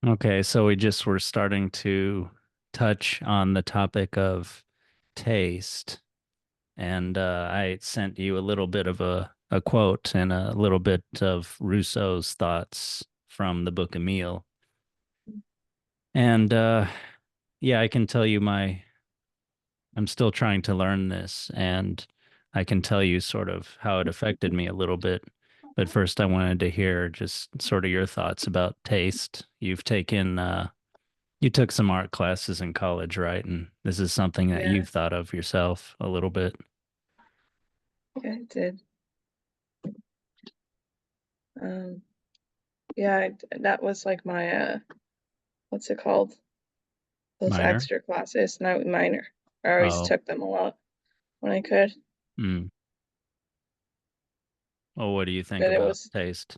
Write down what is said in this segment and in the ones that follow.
Okay, so we just were starting to touch on the topic of taste, and I sent you a little bit of a quote and a little bit of Rousseau's thoughts from the book Emile. And yeah, I can tell you I'm still trying to learn this, and I can tell you sort of how it affected me a little bit. But first, I wanted to hear just sort of your thoughts about taste. You took some art classes in college, right? And this is something that Yeah, you've thought of yourself a little bit. yeah, I did. Um, yeah, that was like my what's it called? Those Minor? extra classes, not minor. I always Oh, took them a lot when I could, mm. Well, what do you think but it about was taste?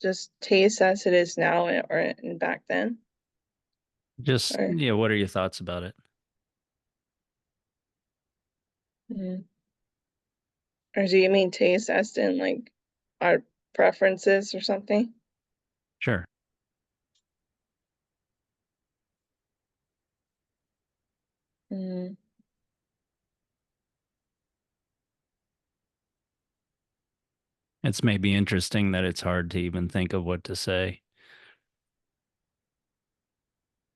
just taste as it is now or back then. Just, Or, yeah, what are your thoughts about it? mm. Or do you mean taste as in like our preferences or something? Sure. Mm. It's maybe interesting that it's hard to even think of what to say.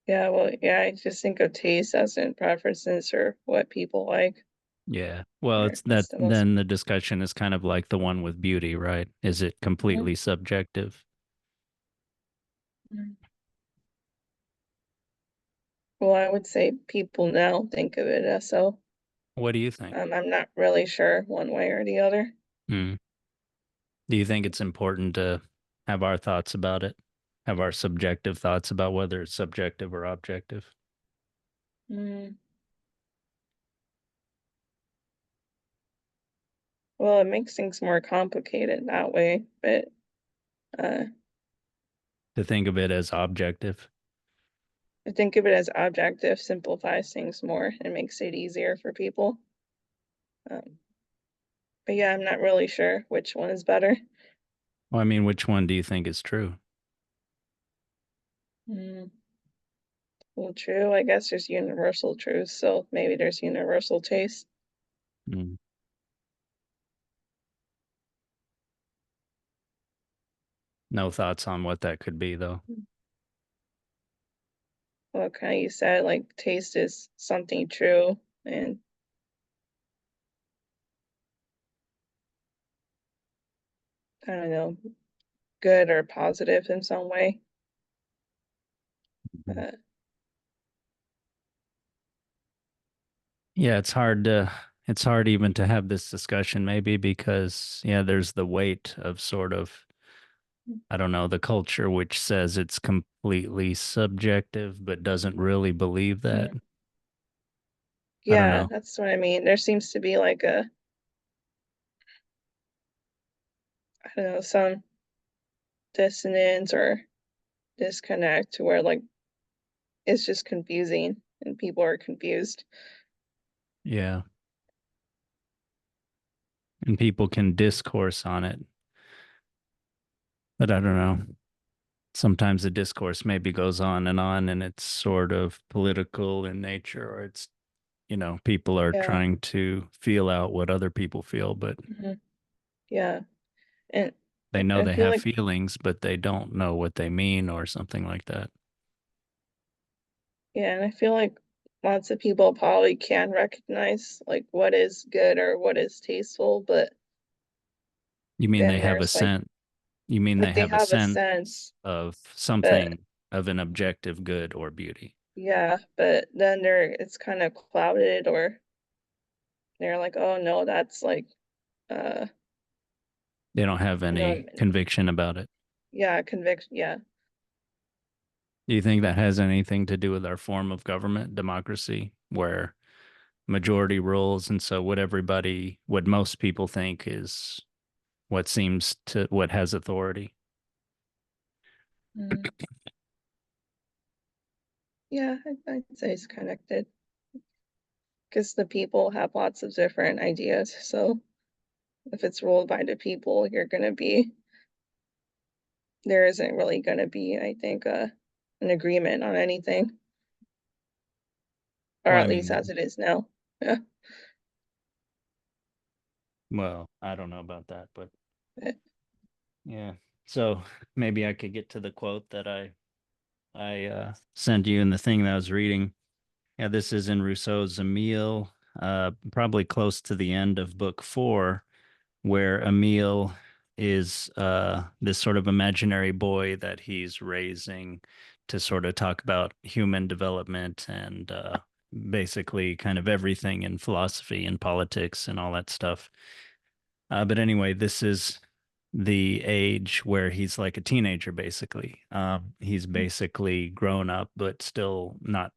Yeah, well, yeah, I just think of taste as in preferences or what people like. Yeah. Well, Or it's that it's the most. then the discussion is kind of like the one with beauty, right? Is it Mhm. completely subjective? Mm. Well, I would say people now think of it as so. What do you think? I'm not really sure one way or the other. Hmm. Do you think it's important to have our thoughts about it? Have our subjective thoughts about whether it's subjective or objective? Mm. Well, it makes things more complicated that way, but uh, To think of it as objective? I think of it as objective simplifies things more and makes it easier for people. Um, but yeah, I'm not really sure which one is better. Well, I mean, which one do you think is true? Mm. Well, true. I guess there's universal truth, so maybe there's universal taste. Mm. No thoughts on what that could be, though. Well, kind of you said like taste is something true, and I don't know, good or positive in some way. Mhm. Uh, Yeah, it's hard even to have this discussion maybe because yeah, there's the weight of sort of I don't know, the culture which says it's completely subjective but doesn't really believe that. mm. I don't Yeah, know. that's what I mean. There seems to be like a, I don't know, some dissonance or disconnect to where like it's just confusing and people are confused. Yeah. And people can discourse on it, but I don't know. Sometimes the discourse maybe goes on and it's sort of political in nature or it's people are Yeah. trying to feel out what other people feel, but Hmm. Yeah. And they know I they feel have like, feelings, but they don't know what they mean or something like that. yeah, and I feel like lots of people probably can recognize like what is good or what is tasteful, but You mean they then have a there's sense, you mean they they have a have a sense sense, of but something of an objective good or beauty. yeah, but then it's kind of clouded or they're like, oh no, that's like uh They don't have no, any conviction about it. yeah, conviction, yeah. Do you think that has anything to do with our form of government, democracy, where majority rules and so what most people think is what has authority? Mm. Yeah, I'd say it's connected because the people have lots of different ideas. So if it's ruled by the people, you're gonna be. there isn't really gonna be, I think, an agreement on anything, or Well, at I least mean, as it is now. Yeah. well, I don't know about that, but Eh, yeah. So maybe I could get to the quote that I sent you in the thing that I was reading. Yeah, this is in Rousseau's Emile, probably close to the end of book four, where Emile is this sort of imaginary boy that he's raising to sort of talk about human development and basically kind of everything in philosophy and politics and all that stuff. But anyway, this is the age where he's like a teenager, basically. He's mm, basically grown up, but still not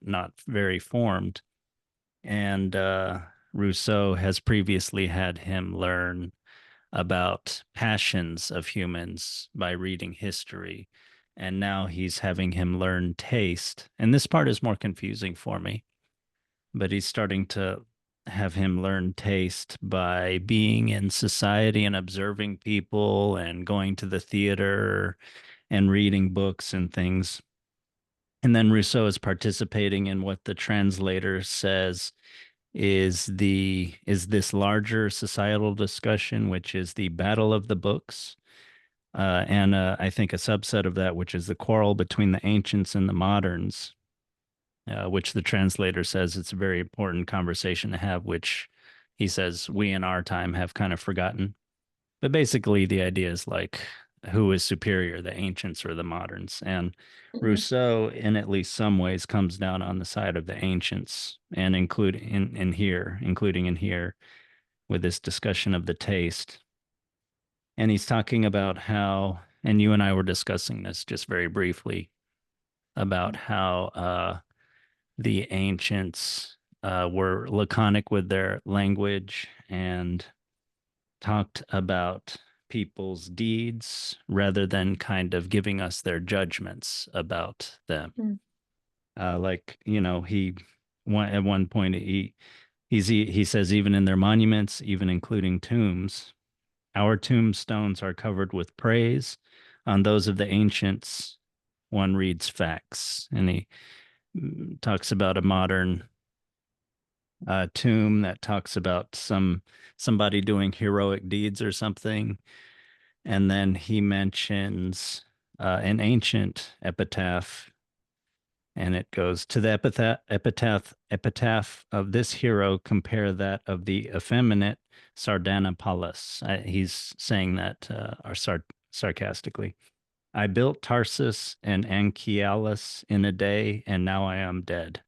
very formed. And Rousseau has previously had him learn about passions of humans by reading history. And now he's having him learn taste. And this part is more confusing for me, but he's starting to have him learn taste by being in society and observing people and going to the theater and reading books and things. And then Rousseau is participating in what the translator says is this larger societal discussion, which is the battle of the books, and I think a subset of that, which is the quarrel between the ancients and the moderns, which the translator says it's a very important conversation to have, which he says we in our time have kind of forgotten. But basically, the idea is like who is superior, the ancients or the moderns? And mhm, Rousseau, in at least some ways, comes down on the side of the ancients, and including in here with this discussion of the taste. And he's talking about how, and you and I were discussing this just very briefly about mm, how the ancients were laconic with their language and talked about people's deeds rather than kind of giving us their judgments about them. mm, Like, at one point he says even in their monuments, even including tombs, our tombstones are covered with praise. On those of the ancients, one reads facts, and he talks about a modern tomb that talks about somebody doing heroic deeds or something. And then he mentions an ancient epitaph, and it goes to the epitaph of this hero. Compare that of the effeminate Sardanapalus. He's saying that sarcastically. I built Tarsus and Anchialus in a day, and now I am dead.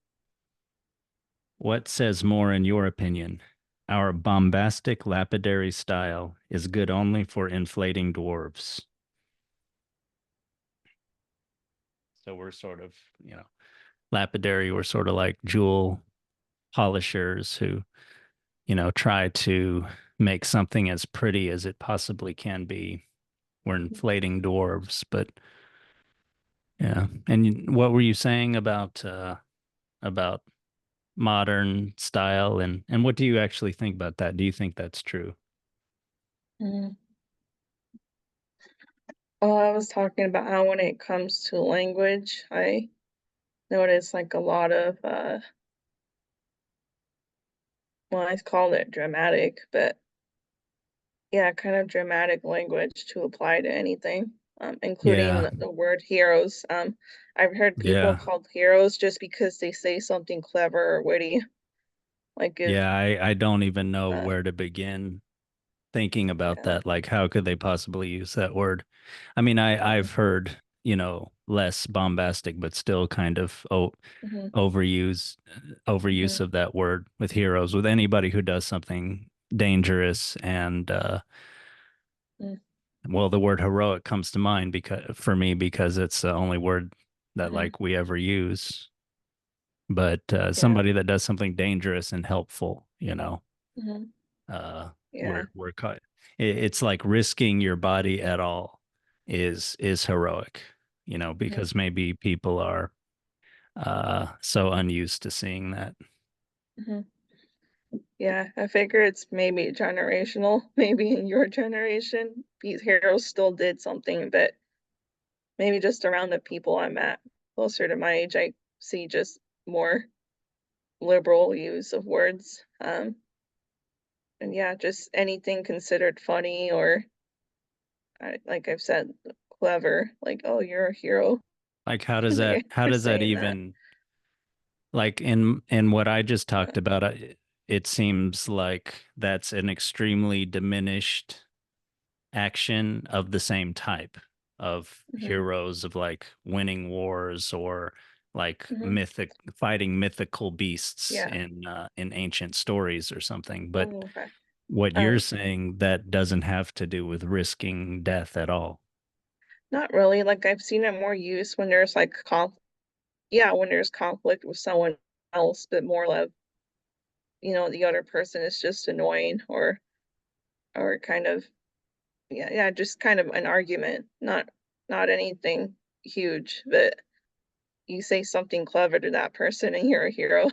What says more in your opinion? Our bombastic lapidary style is good only for inflating dwarves. So we're sort of, lapidary, we're sort of like jewel polishers who, try to make something as pretty as it possibly can be. We're inflating dwarves, but yeah. And what were you saying about modern style and what do you actually think about that? Do you think that's true? mhm. Oh, I was talking about how when it comes to language, I notice like a lot of well, I call it dramatic, but yeah, kind of dramatic language to apply to anything, including Yeah. the word heroes. I've heard people Yeah. called heroes just because they say something clever or witty. Like if Yeah, I don't even know uh where to begin thinking about yeah, that. Like, how could they possibly use that word? I mean, mhm, I've heard, less bombastic, but still kind of mhm, overuse mhm, overuse of that word with heroes, with anybody who does something dangerous and mm, well, the word heroic comes to mind because for me because it's the only word that mhm, like we ever use. But yeah, somebody that does something dangerous and helpful, mhm, uh yeah, we're caught. It's like risking your body at all is heroic, mhm, because maybe people are so unused to seeing that. mhm. Yeah, I figure it's maybe generational. Maybe in your generation, these heroes still did something, but maybe just around the people I'm at closer to my age, I see just more liberal use of words. And yeah, just anything considered funny or like I've said, clever, like, oh, you're a hero. Like They how are does that saying that. even like in what I just Uh, talked about, it seems like that's an extremely diminished action of the same type of mhm, heroes of like winning wars or like mhm, mythic fighting mythical beasts yeah. in ancient stories or something. But Oh, okay. what you're Um, saying that doesn't have to do with risking death at all. Not really. Like I've seen it more used when there's like yeah, when there's conflict with someone else, but more like, the other person is just annoying or kind of yeah, yeah, just kind of an argument, not anything huge, but you say something clever to that person and you're a hero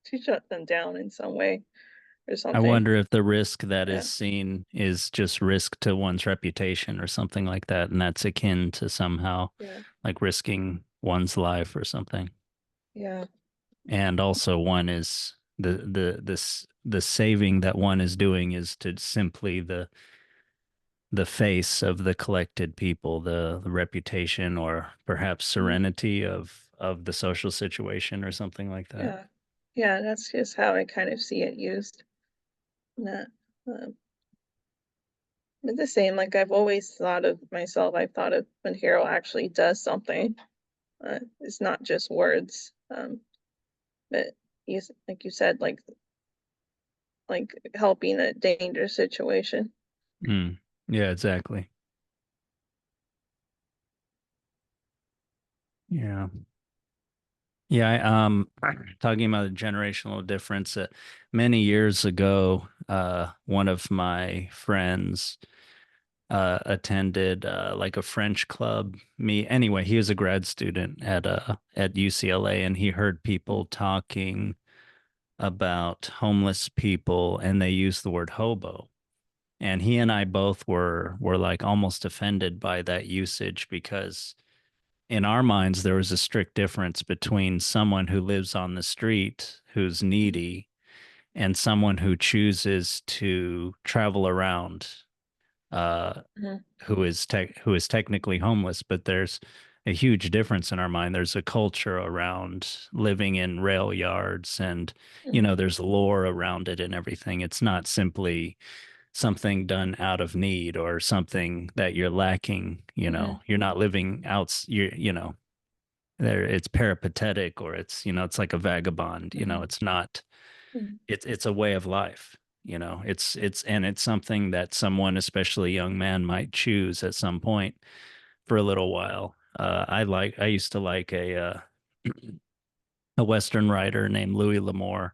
to shut them down in some way or I something. wonder if the risk that is Yeah, seen is just risk to one's reputation or something like that, and that's akin to somehow yeah, like risking one's life or something. yeah, And also one is the saving that one is doing is to simply the face of the collected people, the reputation or perhaps mhm, serenity of the social situation or something like that. yeah, yeah, that's just how I kind of see it used. Not, um, but the same, like I've always thought of myself, I've thought of when hero actually does something. It's not just words. But like you said, like helping a dangerous situation. Mm. Yeah, exactly. Yeah. Yeah, talking about a generational difference, many years ago, one of my friends attended like a French club. Anyway, he was a grad student at UCLA, and he heard Mm, people talking about homeless people, and they used the word hobo. And he and I both were like almost offended by that usage because in our minds, there was a strict difference between someone who lives on the street who's mm, needy and someone who chooses to travel around, uh, mhm, who is technically homeless. But there's a huge difference in our mind. There's a culture around living in rail yards, and mhm, there's lore around it and everything. It's not simply something done out of need or something that you're lacking. mhm, You're not living out. There it's peripatetic or it's like a vagabond. mhm, It's not. mhm, It's a way of life. It's something that someone, especially a young man, might choose at some point for a little while. I used to like a Western writer named Louis L'Amour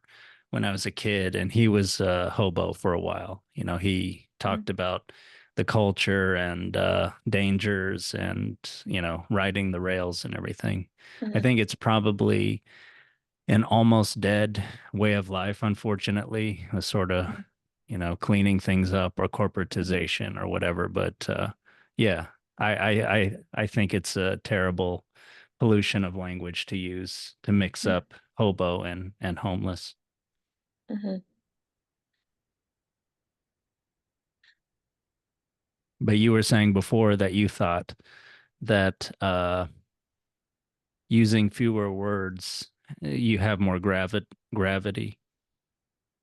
when I was a kid, and he was a hobo for a while. He mhm, talked about the culture and dangers and riding the rails and everything. I mhm, think it's probably an almost dead way of life, unfortunately, a sort of mhm, cleaning things up or mhm, corporatization or whatever. But yeah, I think it's a terrible pollution of language to use to mix mhm, up hobo and homeless. mhm. But you were saying before that you thought that using fewer words, you have more gravity.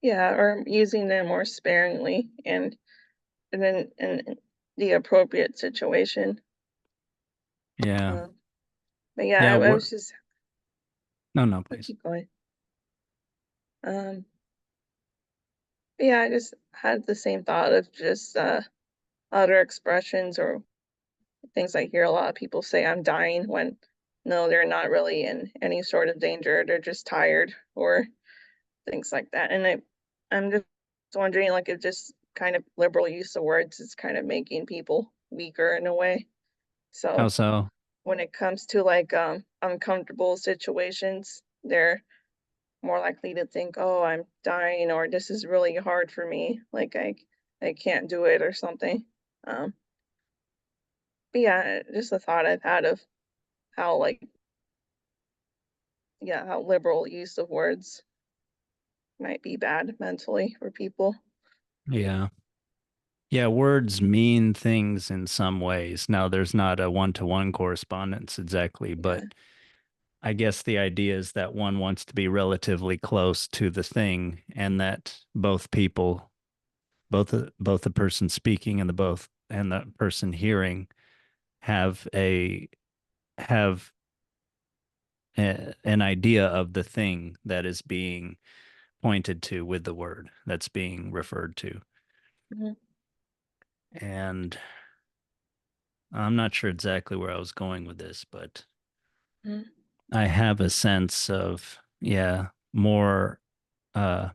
Yeah, or using them more sparingly and then in the appropriate situation. Yeah. Um, but yeah, Yeah. I was just No, no, I'll please. keep going. But yeah, I just had the same thought of just other expressions or things I hear a lot of people say I'm dying when no, they're not really in any sort of danger. They're just tired or things like that. And I'm just wondering, like, if just kind of liberal use of words is kind of making people weaker in a way. How So so? when it comes to like uncomfortable situations, they're more likely to think, "Oh, I'm dying," or "This is really hard for me. Like I can't do it," or something. Um, But yeah, just a thought I've had of how like yeah, how liberal use of words might be bad mentally for people. Yeah. Yeah, words mean things in some ways. Now, there's not a one-to-one correspondence exactly, Yeah. but I guess the idea is that one wants to be relatively close to the thing, and that both people, both the person speaking and the person hearing have have an idea of the thing that is being pointed to with the word that's being referred to. Mhm. And I'm not sure exactly where I was going with this, but Mhm. I have a sense of, yeah, more uh,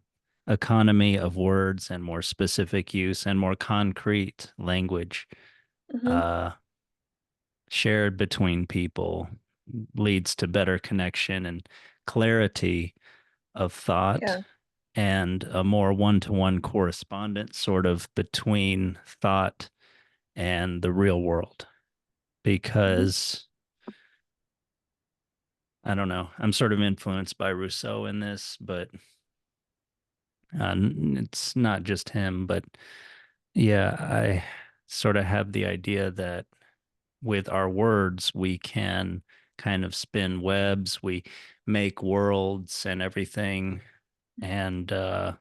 economy of words and more specific use and more concrete language Mhm. uh, shared between people leads to better connection and clarity of thought Yeah. and a more one-to-one correspondence sort of between thought and the real world. Mhm. Because I don't know, I'm sort of influenced by Rousseau in this, but it's not just him. But yeah, I sort of have the idea that with our words, we can kind of spin webs, we make worlds and everything. And to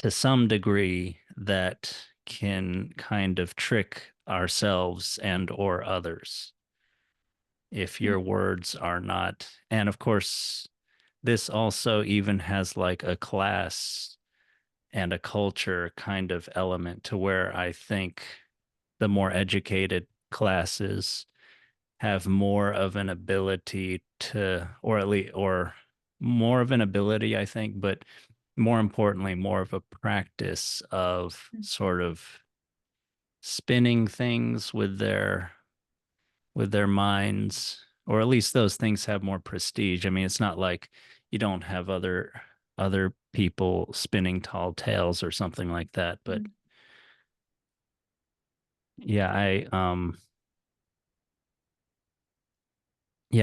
some degree, that can kind of trick ourselves and or others if Mhm. your words are not. And of course, this also even has like a class and a culture kind of element to where I think the more educated classes have more of an ability to, or at least, or more of an ability, I think, but more importantly, more of a practice of sort of spinning things with their minds, or at least those things have more prestige. I mean, it's not like you don't have other people spinning tall tales or something like that, but Mhm. yeah,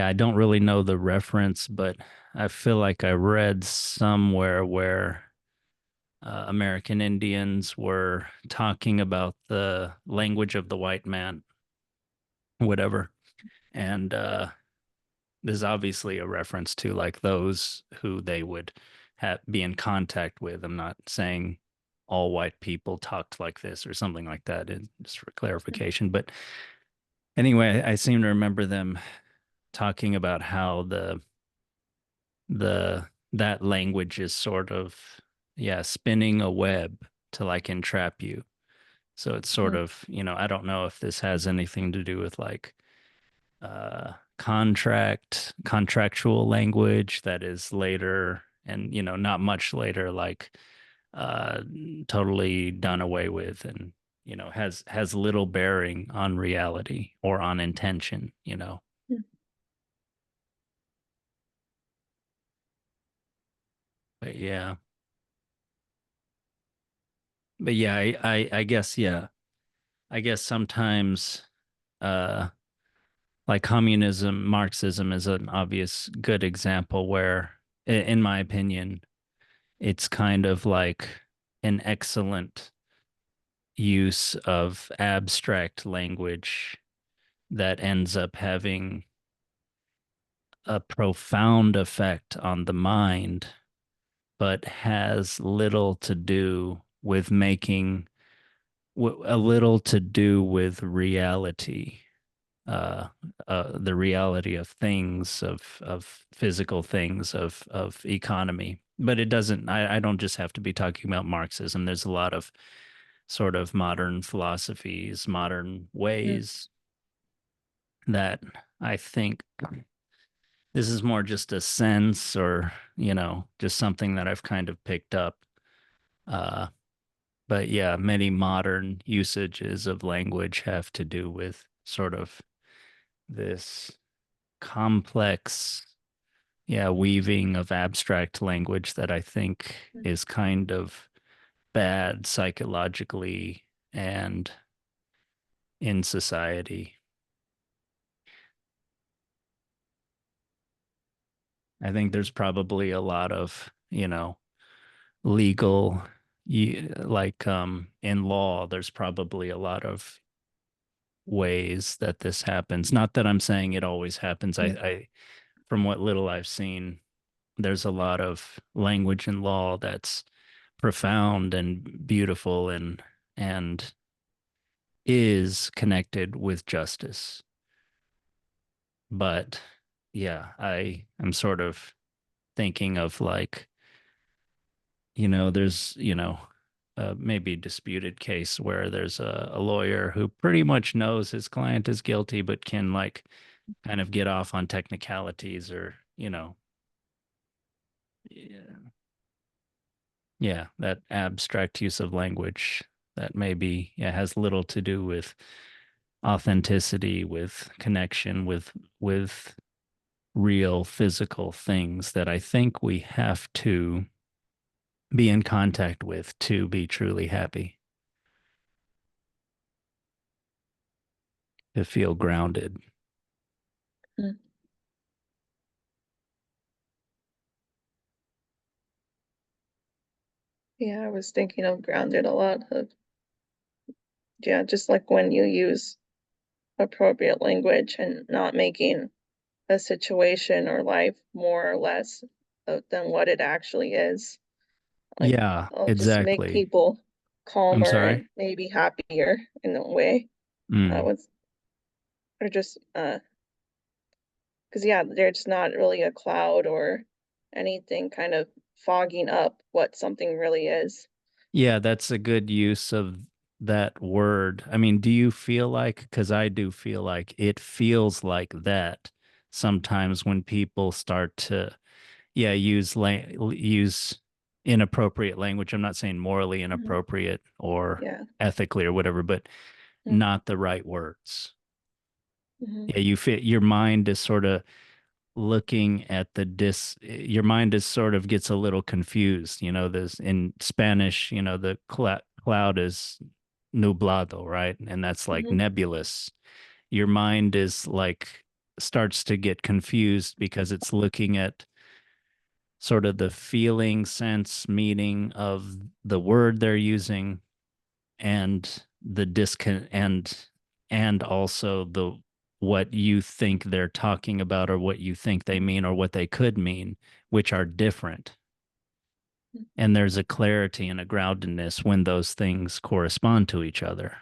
I don't really know the reference, but I feel like I read somewhere where American Indians were talking about the language of the white man, whatever. And there's obviously a reference to like those who they would be in contact with. I'm not saying all white people talked like this or something like that, just for clarification. But anyway, I seem to remember them talking about how that language is sort of, yeah, spinning a web to like entrap you. So it's sort Mhm. of, I don't know if this has anything to do with like contractual language that is later and not much later, like uh totally done away with, and has little bearing on reality or on intention. Mhm. But yeah, I guess, yeah, I guess sometimes uh like communism, Marxism is an obvious good example where in my opinion it's kind of like an excellent use of abstract language that ends up having a profound effect on the mind, but has little to do with making a little to do with reality, uh, the reality of things, of physical things, of economy. But it doesn't. I don't just have to be talking about Marxism. There's a lot of sort of modern philosophies, modern Mhm. ways that I think this is more just a sense, or just something that I've kind of picked up. Uh, but yeah, many modern usages of language have to do with sort of this complex, yeah, weaving of abstract language that I think is kind of bad psychologically and in society. I think there's probably a lot of, legal, like in law, there's probably a lot of ways that this happens. Not that I'm saying it always happens. Mm. From what little I've seen, there's a lot of language in law that's profound and beautiful and is connected with justice. But yeah, I am sort of thinking of like, there's, maybe disputed case where there's a lawyer who pretty much knows his client is guilty, but can like kind of get off on technicalities or, yeah, yeah, that abstract use of language that maybe yeah has little to do with authenticity, with connection, with real physical things that I think we have to be in contact with to be truly happy, to feel grounded. Mm. Yeah, I was thinking of grounded a lot of, yeah, just like when you use appropriate language and not making a situation or life more or less than what it actually is. Like, Yeah, I'll just make exactly. people I'm calmer sorry. and maybe happier in a way. Mm. With or just because yeah, there's not really a cloud or anything kind of fogging up what something really is. Yeah, that's a good use of that word. I mean, do you feel like, because I do feel like it feels like that sometimes when people start to, yeah, use inappropriate language. I'm not saying morally Mhm. inappropriate or Yeah. ethically or whatever, but Mm. not the right words. Mhm. Yeah, you fit your mind is sort of looking at your mind is sort of gets a little confused, this in Spanish, the cloud is nublado, right? And that's like Mhm. nebulous. Your mind is like starts to get confused because it's looking at sort of the feeling, sense, meaning of the word they're using and the discon and also the what you think they're talking about or what you think they Mhm. mean or what they could mean, which are different. Mhm. And there's a clarity and a groundedness when those things correspond to each other.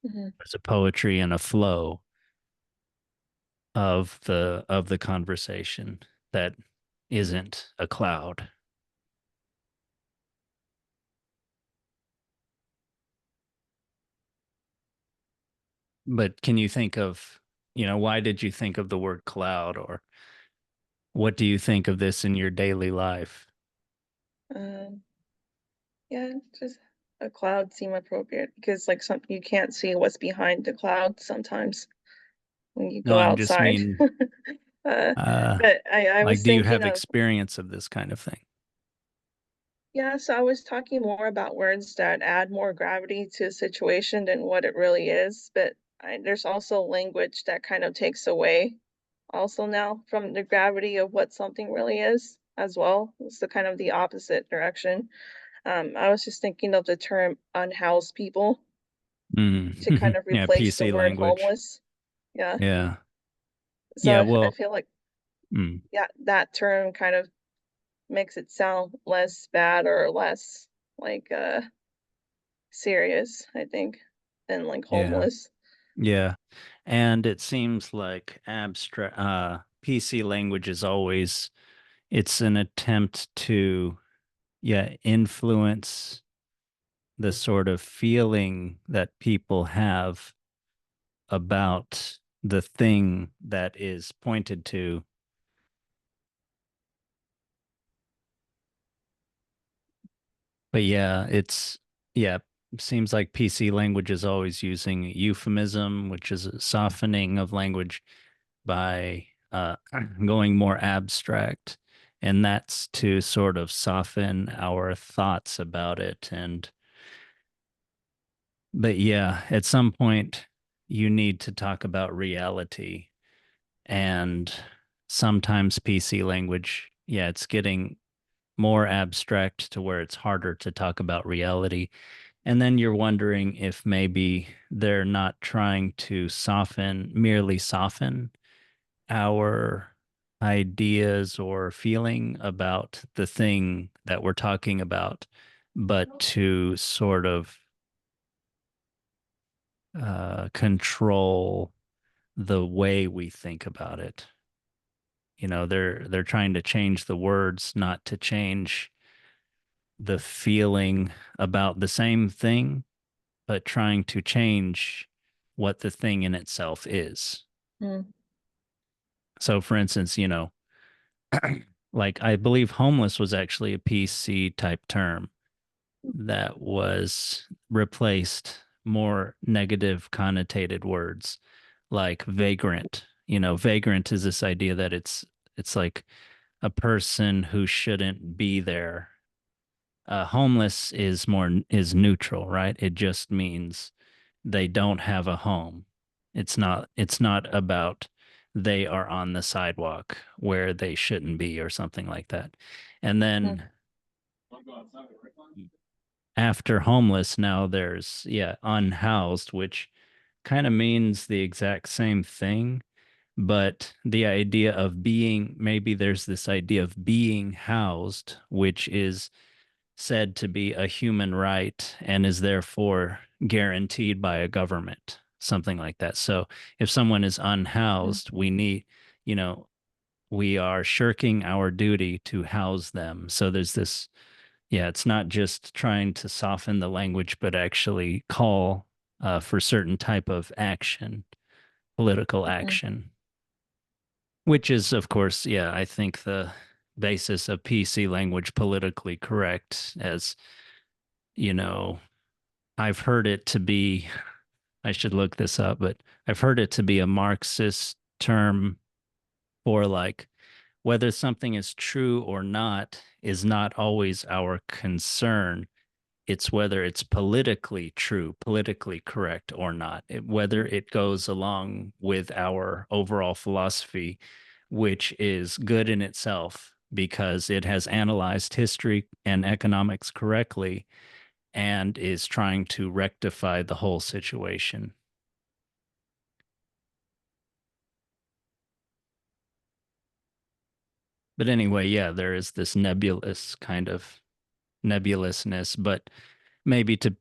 Mhm. There's a poetry and a flow of the conversation that isn't a cloud. But can you think of, why did you think of the word cloud or what do you think of this in your daily life? Um, yeah, just a cloud seem appropriate because like some you can't see what's behind the cloud sometimes when you No, go I'm just outside. mean, uh, uh, but I like, was do you thinking have of experience of this kind of thing? yeah, so I was talking more about words that add more gravity to a situation than what it really is, but there's also language that kind of takes away also now from the gravity of what something really is as well. It's the kind of the opposite direction. I was just thinking of the term unhoused people to kind Mm. of Yeah, replace the PC word language. homeless. Yeah. Yeah. Yeah, So I well, feel like mm, yeah, that term kind of makes it sound less bad or less like serious, I think, than like yeah. homeless. Yeah. And it seems like abstract PC language is always it's an attempt to yeah, influence the sort of feeling that people have about the thing that is pointed to. But yeah, yeah, seems like PC language is always using euphemism, which is a softening of language by going more abstract. And that's to sort of soften our thoughts about it. But yeah, at some point, you need to talk about reality. And sometimes PC language, yeah, it's getting more abstract to where it's harder to talk about reality. And then you're wondering if maybe they're not trying to merely soften our ideas or feeling about the thing that we're talking about, but to sort of control the way we think about it. They're trying to change the words, not to change the feeling about the same thing, but trying to change what the thing in itself is. Mm, So, for instance, like I believe homeless was actually a PC type term that was replaced more negative connotated words like vagrant. Vagrant is this idea that it's like a person who shouldn't be there. Homeless is neutral, right? It just means they don't have a home. It's not about they are on the sidewalk where they shouldn't be or something like that. And mm, then after homeless, now there's yeah, unhoused, which kind of means the exact same thing, but the idea of being maybe there's this idea of being housed, which is said to be a human right and is therefore guaranteed by a government, something like that. So if someone is mm, unhoused, you know, we are shirking our duty to house them. So there's this, yeah, it's not just trying to soften the language, but actually call for certain type of action, political mm, action, which is, of course, yeah, I think the basis of PC language politically correct as, you know, I've heard it to be, I should look this up, but I've heard it to be a Marxist term for like whether something is true or not is not always our concern. It's whether it's politically true, politically correct or not, whether it goes along with our overall philosophy, which is good in itself because it has analyzed history and economics correctly and is trying to rectify the whole situation. But anyway, yeah, there is this nebulous kind of nebulousness, but maybe to,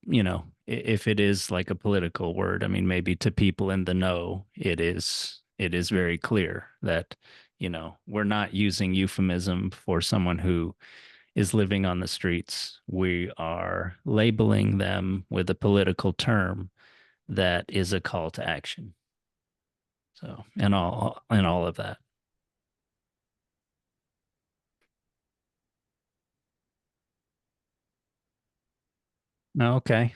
if it is like a political word, I mean, maybe to people in the know, it is very clear that, we're not using euphemism for someone who is living on the streets. We are labeling them with a political term that is a call to action. So, and all of that. Okay.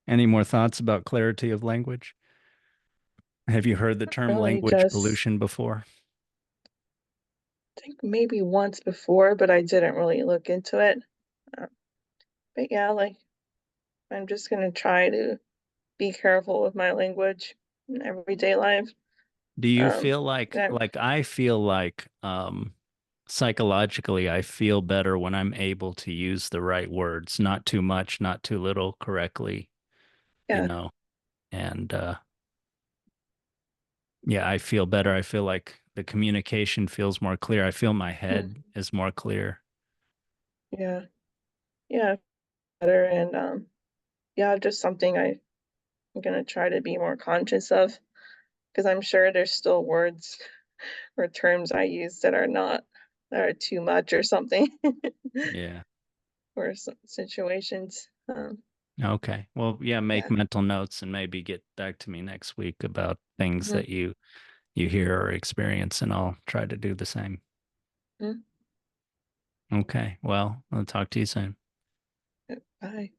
Any more thoughts about clarity of language? Have you heard the term really language just pollution before? think maybe once before, but I didn't really look into it. Uh, but yeah, like I'm just gonna try to be careful with my language in everyday life. Do you Um, feel like and like I feel like psychologically I feel better when I'm able to use the right words, not too much, not too little, correctly, you yeah, know. And yeah, I feel better. I feel like the communication feels more clear. I feel my hmm, head is more clear. yeah, yeah, better and yeah, just something I'm gonna try to be more conscious of because I'm sure there's still words or terms I use that are too much or something Yeah. for some situations. Okay. Well, yeah, make Yeah. mental notes and maybe get back to me next week about things Mhm, that you hear or experience, and I'll try to do the same. mhm. Okay. Well, I'll talk to you soon. Bye.